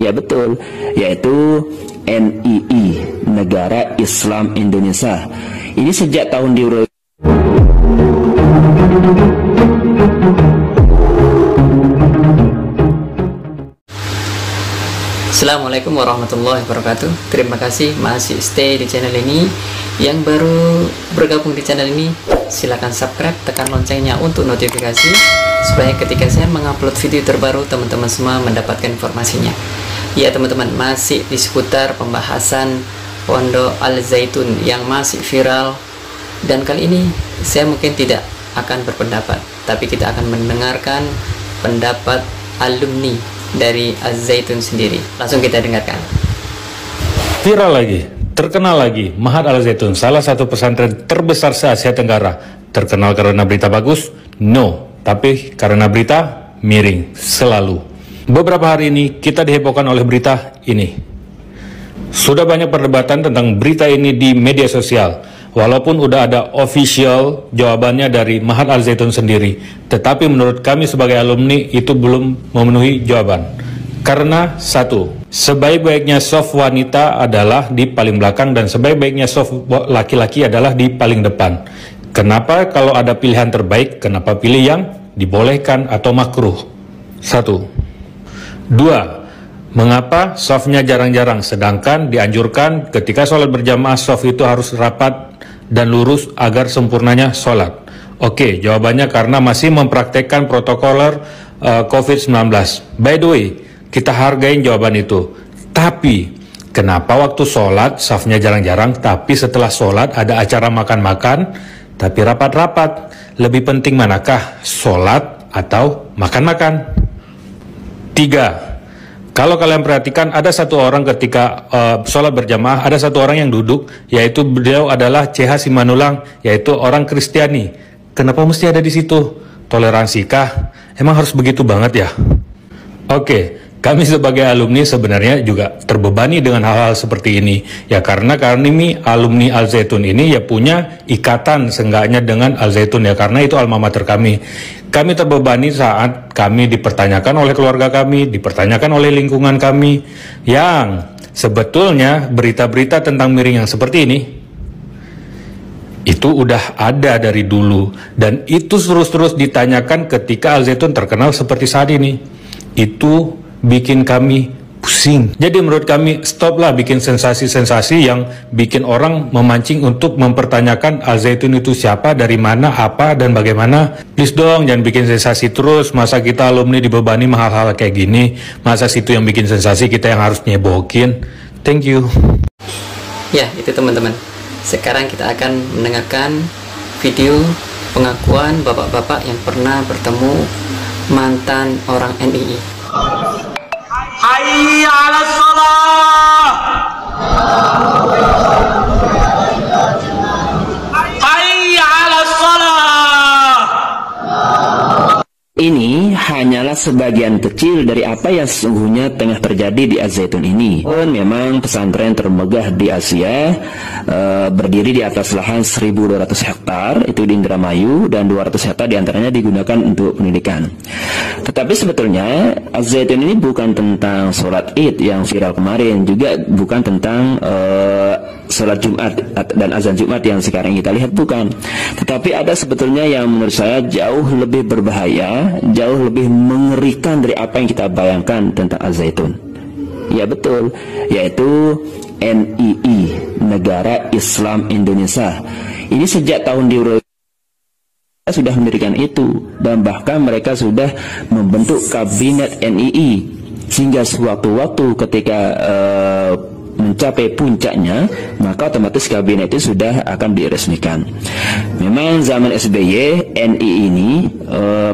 Ya betul, yaitu NII, Negara Islam Indonesia. Ini sejak tahun Assalamualaikum warahmatullahi wabarakatuh. Terima kasih masih stay di channel ini. Yang baru bergabung di channel ini, silahkan subscribe, tekan loncengnya untuk notifikasi, supaya ketika saya mengupload video terbaru, teman-teman semua mendapatkan informasinya. Ya teman-teman, masih di seputar pembahasan Pondok Al Zaitun yang masih viral. Dan kali ini saya mungkin tidak akan berpendapat, tapi kita akan mendengarkan pendapat alumni dari Al Zaitun sendiri. Langsung kita dengarkan. Viral lagi, terkenal lagi, Mahat Al Zaitun, salah satu pesantren terbesar se-Asia Tenggara. Terkenal karena berita bagus? No, tapi karena berita miring, selalu. Beberapa hari ini kita dihebohkan oleh berita ini. Sudah banyak perdebatan tentang berita ini di media sosial. Walaupun udah ada official jawabannya dari Mahat Al Zaitun sendiri, tetapi menurut kami sebagai alumni itu belum memenuhi jawaban. Karena satu, sebaik-baiknya soft wanita adalah di paling belakang dan sebaik-baiknya soft laki-laki adalah di paling depan. Kenapa kalau ada pilihan terbaik, kenapa pilih yang dibolehkan atau makruh? Satu. Dua, mengapa softnya jarang-jarang sedangkan dianjurkan ketika sholat berjamaah soft itu harus rapat dan lurus agar sempurnanya sholat? Oke, jawabannya karena masih mempraktekkan protokoler COVID-19. By the way, kita hargain jawaban itu. Tapi, kenapa waktu sholat safnya jarang-jarang, tapi setelah sholat ada acara makan-makan, tapi rapat-rapat? Lebih penting manakah, sholat atau makan-makan? Tiga, kalau kalian perhatikan ada satu orang ketika sholat berjamaah, ada satu orang yang duduk, yaitu beliau adalah CH Simanulang, yaitu orang Kristiani. Kenapa mesti ada di situ? Toleransikah? Emang harus begitu banget ya? Oke, kami sebagai alumni sebenarnya juga terbebani dengan hal-hal seperti ini. Ya karena kami alumni Al Zaitun ini ya punya ikatan seenggaknya dengan Al Zaitun ya, karena itu alma mater kami. Kami terbebani saat kami dipertanyakan oleh keluarga kami, dipertanyakan oleh lingkungan kami, yang sebetulnya berita-berita tentang miring yang seperti ini itu udah ada dari dulu, dan itu terus-terus ditanyakan ketika Al Zaitun terkenal seperti saat ini. Itu bikin kami pusing. Jadi menurut kami, stoplah bikin sensasi-sensasi yang bikin orang memancing untuk mempertanyakan Al Zaitun itu siapa, dari mana, apa, dan bagaimana. Please dong, jangan bikin sensasi terus. Masa kita alumni dibebani hal-hal kayak gini? Masa situ yang bikin sensasi, kita yang harus nyebokin? Thank you. Ya, itu teman-teman. Sekarang kita akan mendengarkan video pengakuan bapak-bapak yang pernah bertemu mantan orang NII. Hayya 'alas shalah. Hayya 'alas shalah. Ini hanyalah sebagian kecil dari apa yang sesungguhnya tengah terjadi di Al Zaitun ini. Memang pesantren termegah di Asia, berdiri di atas lahan 1.200 hektar, itu di Indramayu, dan 200 hektar diantaranya digunakan untuk pendidikan. Tetapi sebetulnya Al Zaitun ini bukan tentang sholat Id yang viral kemarin, juga bukan tentang sholat Jumat dan azan Jumat yang sekarang kita lihat, bukan. Tetapi ada sebetulnya yang menurut saya jauh lebih berbahaya, jauh lebih mengerikan dari apa yang kita bayangkan tentang Al Zaitun. Ya betul, yaitu NII, Negara Islam Indonesia. Ini sejak tahun sudah mendirikan itu, dan bahkan mereka sudah membentuk kabinet NII, sehingga sewaktu-waktu ketika mencapai puncaknya, maka otomatis kabinet itu sudah akan diresmikan. Memang zaman SBY NII ini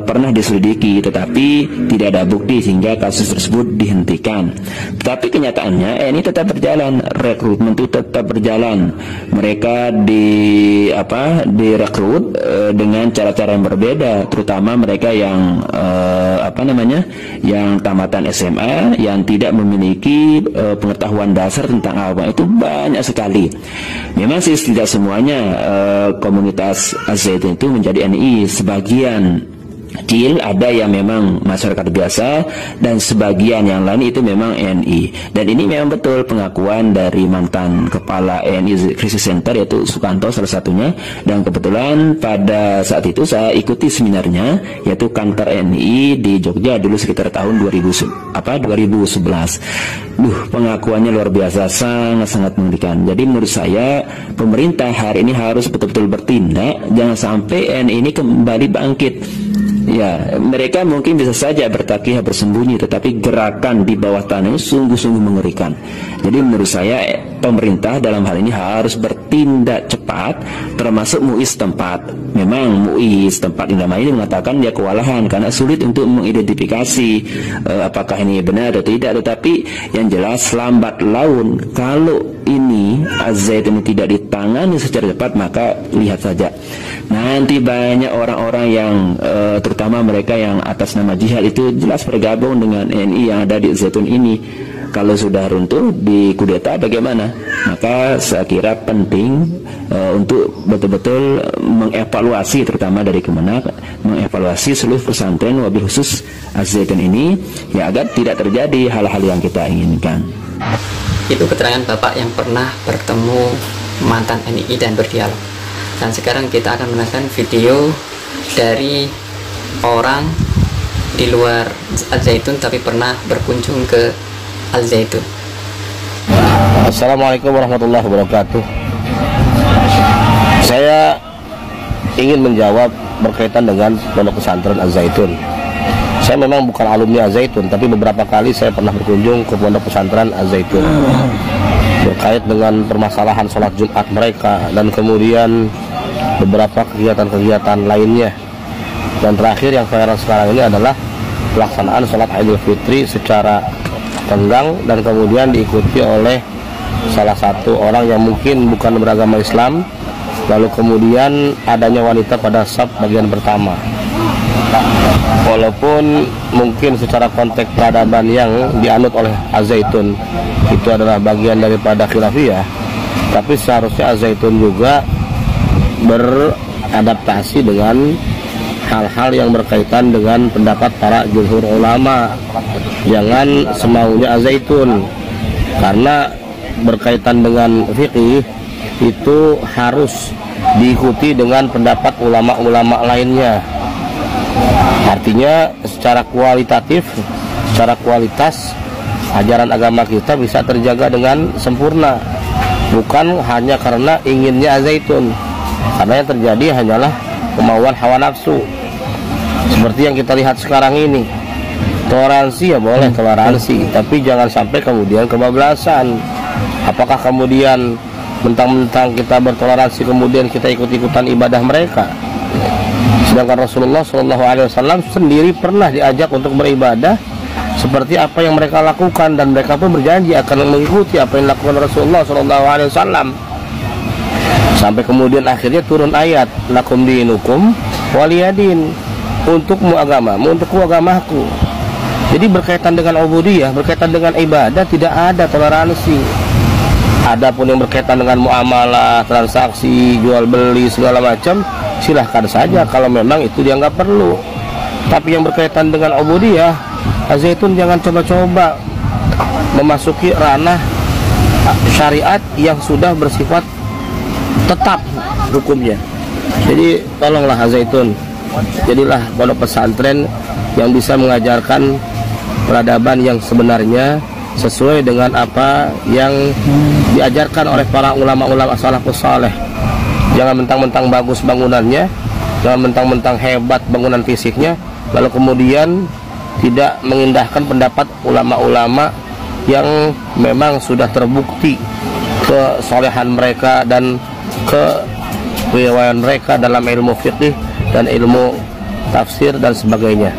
pernah diselidiki, tetapi tidak ada bukti sehingga kasus tersebut dihentikan. Tetapi kenyataannya ini tetap berjalan, rekrutmen itu tetap berjalan. Mereka direkrut dengan cara-cara yang berbeda, terutama mereka yang yang tamatan SMA, yang tidak memiliki pengetahuan dasar tentang agama, itu banyak sekali. Memang sih tidak semuanya komunitas Al Zaitun itu menjadi NII, sebagian kecil, ada yang memang masyarakat biasa, dan sebagian yang lain itu memang NI. Dan ini memang betul pengakuan dari mantan kepala NI Crisis Center, yaitu Sukanto salah satunya. Dan kebetulan pada saat itu saya ikuti seminarnya, yaitu kantor NI di Jogja dulu sekitar tahun 2011. Pengakuannya luar biasa, sangat-sangat mengerikan. Jadi menurut saya pemerintah hari ini harus betul-betul bertindak, jangan sampai NI ini kembali bangkit. Ya, mereka mungkin bisa saja bertakiyah bersembunyi, tetapi gerakan di bawah tanah ini sungguh-sungguh mengerikan. Jadi menurut saya pemerintah dalam hal ini harus bertindak cepat, termasuk MUI setempat. Memang MUI setempat Indramayu ini mengatakan dia kewalahan karena sulit untuk mengidentifikasi apakah ini benar atau tidak. Tetapi yang jelas lambat laun kalau ini Az-Zaitun tidak ditangani secara cepat, maka lihat saja nanti banyak orang-orang yang terutama mereka yang atas nama jihad itu jelas bergabung dengan NI yang ada di Zaitun ini. Kalau sudah runtuh di kudeta bagaimana? Maka saya kira penting untuk betul-betul mengevaluasi, terutama dari Kemenak, mengevaluasi seluruh pesantren wabil khusus Az-Zaitun ini, ya agar tidak terjadi hal-hal yang kita inginkan. Itu keterangan Bapak yang pernah bertemu mantan NI dan berdialog. Dan sekarang kita akan menonton video dari orang di luar Al-Zaitun tapi pernah berkunjung ke Al-Zaitun. Assalamualaikum warahmatullahi wabarakatuh. Saya ingin menjawab berkaitan dengan pondok pesantren Al-Zaitun. Saya memang bukan alumni Al-Zaitun, tapi beberapa kali saya pernah berkunjung ke pondok pesantren Al-Zaitun berkait dengan permasalahan sholat Jumat mereka dan kemudian beberapa kegiatan-kegiatan lainnya. Dan terakhir yang viral sekarang ini adalah pelaksanaan sholat Idul Fitri secara tenggang dan kemudian diikuti oleh salah satu orang yang mungkin bukan beragama Islam, lalu kemudian adanya wanita pada saf bagian pertama. Walaupun mungkin secara konteks peradaban yang dianut oleh Az-Zaitun itu adalah bagian daripada khilafiyah, tapi seharusnya Az-Zaitun juga beradaptasi dengan hal-hal yang berkaitan dengan pendapat para jumhur ulama. Jangan semaunya Az-Zaitun, karena berkaitan dengan fikih itu harus diikuti dengan pendapat ulama-ulama lainnya. Artinya secara kualitatif, secara kualitas ajaran agama kita bisa terjaga dengan sempurna, bukan hanya karena inginnya Az-Zaitun. Karena yang terjadi hanyalah kemauan hawa nafsu, seperti yang kita lihat sekarang ini. Toleransi ya boleh toleransi, tapi jangan sampai kemudian kebablasan. Apakah kemudian mentang-mentang kita bertoleransi kemudian kita ikut-ikutan ibadah mereka? Sedangkan Rasulullah SAW sendiri pernah diajak untuk beribadah seperti apa yang mereka lakukan, dan mereka pun berjanji akan mengikuti apa yang dilakukan Rasulullah SAW. Sampai kemudian akhirnya turun ayat lakum dinukum waliyadin, untukmu agamamu, untukku agamaku. Jadi berkaitan dengan ubudiyah, berkaitan dengan ibadah tidak ada toleransi. Adapun yang berkaitan dengan muamalah, transaksi, jual beli segala macam, silahkan saja kalau memang itu dianggap perlu. Tapi yang berkaitan dengan ubudiyah, Az-Zaitun jangan coba-coba memasuki ranah syariat yang sudah bersifat tetap hukumnya. Jadi tolonglah Az-Zaitun, jadilah pondok pesantren yang bisa mengajarkan peradaban yang sebenarnya sesuai dengan apa yang diajarkan oleh para ulama-ulama salafus saleh. Jangan mentang-mentang bagus bangunannya, jangan mentang-mentang hebat bangunan fisiknya, lalu kemudian tidak mengindahkan pendapat ulama-ulama yang memang sudah terbukti kesolehan mereka dan keriwayatan mereka dalam ilmu fiqih dan ilmu tafsir dan sebagainya.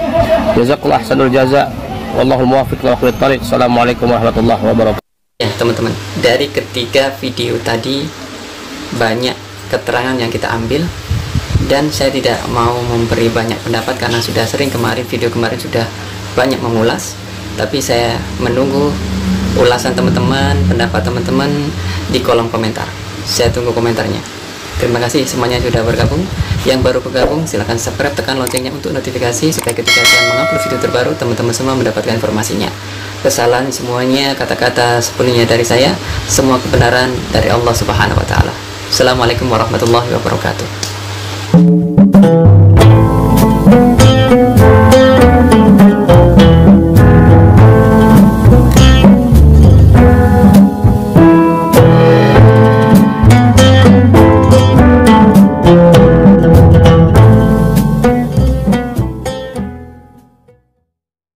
Jazakallahu ahsanul jaza. Wallahul muwaffiq ila aqwamit thariq. Assalamualaikum warahmatullahi wabarakatuh. Ya teman-teman, dari ketiga video tadi banyak keterangan yang kita ambil, dan saya tidak mau memberi banyak pendapat karena sudah sering kemarin, video kemarin sudah banyak mengulas. Tapi saya menunggu ulasan teman-teman, pendapat teman-teman di kolom komentar. Saya tunggu komentarnya. Terima kasih semuanya sudah bergabung. Yang baru bergabung silahkan subscribe, tekan loncengnya untuk notifikasi supaya ketika saya mengupload video terbaru teman-teman semua mendapatkan informasinya. Kesalahan semuanya, kata-kata sepenuhnya dari saya, semua kebenaran dari Allah Subhanahu wa taala. Assalamualaikum warahmatullahi wabarakatuh.